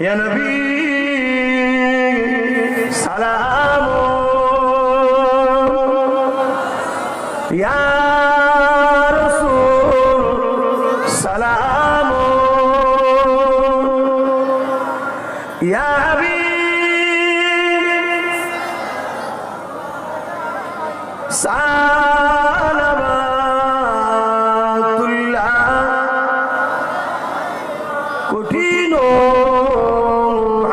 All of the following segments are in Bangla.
ইয়া নবী সালাম, ইয়া রাসূল সালাম, ইয়া হাবিব সালামাতুল্লাহ। কঠিন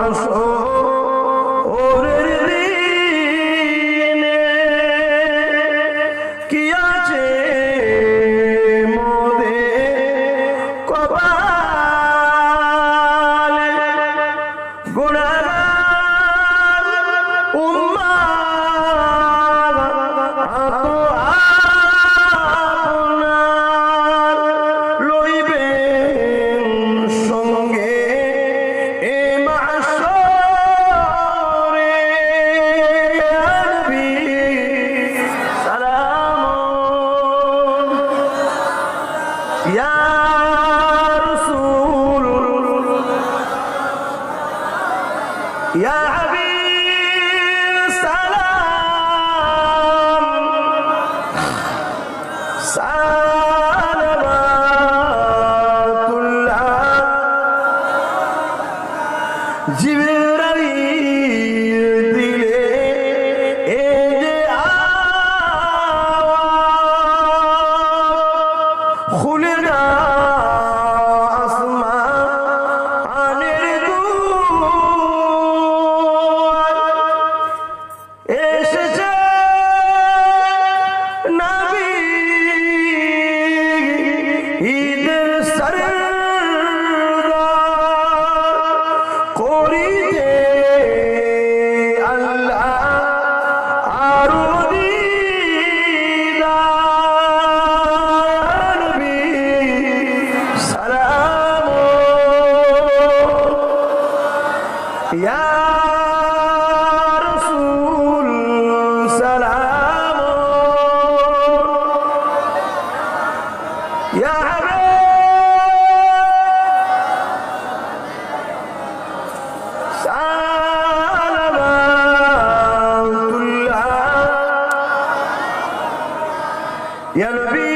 আসরের দিনে কি আছে মোদের কপালে, গুনাহগার উম্মাত আপনার লইবেন সঙ্গে এ মাহশরে। নবী সালাম, ইয়া রাসূল, ইয়া হাবিব সালাম, সালামাতুল্লাহ। জিবরাইল দিলে এ যে আওয়াজ, খুলে না আসমানের দুয়ার, এসেছে নবী ঈদের সরদার, করিতে আল্লাহ আরো দিদার। নবী সালাম, ইয়া রাসূল সালাম, ইয়া হাবিব সালামাতুল্লাহ। ইয়া নবী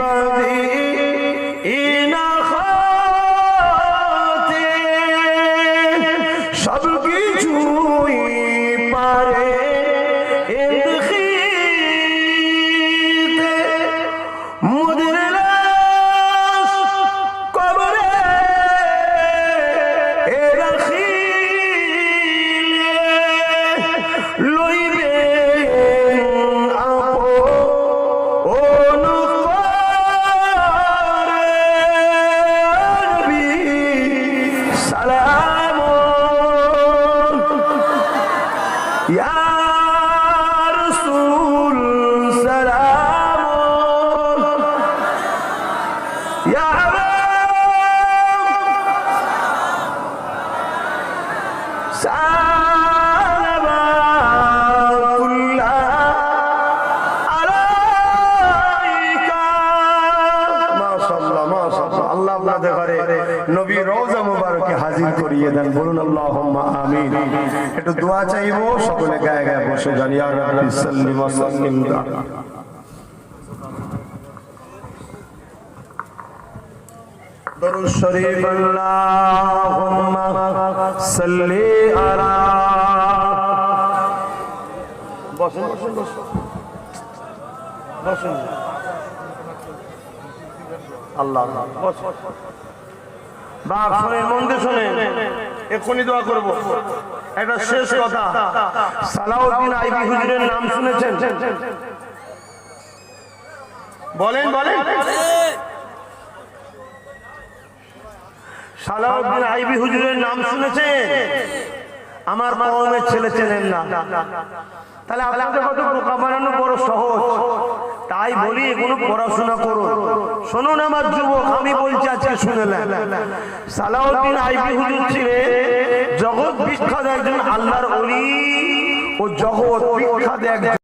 মদিনা হতে সব কিছুই পারে এন্দিখিতে, মুদের লাশ কবরে এ রাখিলে, লইবেন আপন করে। নবী সালাম, ইয়া রাসূল সালাম, ইয়া হাবিব সালামাতুল্লাহ আলাইকা। মাশাআল্লাহ, মাশাআল্লাহ। আল্লাহ আপনাদের ঘরে নবীর রওজা মুবারকে হাজির করিয়ে দেন। বলুন আল্লাহুম্মা আমিন। একটু দোয়া চাইবো, সকলে গায়ে গায়ে বসে যান। ইয়া রাব্বি সাল্লি ওয়া সাল্লিম। দরুদ শরীফ আল্লাহুম্মা সাল্লি আলা। বসুন বসুন বসুন বসুন। আল্লাহ বসুন। বাপ শুনে, মন দিয়ে শুনে, এক্ষুনি দোয়া করবো। একটা শেষ কথা, সালাউদ্দিন আইবি হুজুরের নাম শুনেছেন? বলেন বলেন। সালাউদ্দিন আইবি হুজুরের নাম শুনেছেন? আমার কওমের ছেলে চেনেন না, তাহলে আপনাদের কত বোকা বানানো বড় সহজ। তাই বলি এগুলো পড়াশোনা করুন। শুনুন আমার যুবক, আমি বলছি আজকে শুনেলেন, সালাউদ্দিন আইবি হুজুর ছিলেন জগৎ বিখ্যাত একজন আল্লাহর ওলি ও জগৎ বিখ্যাত একজন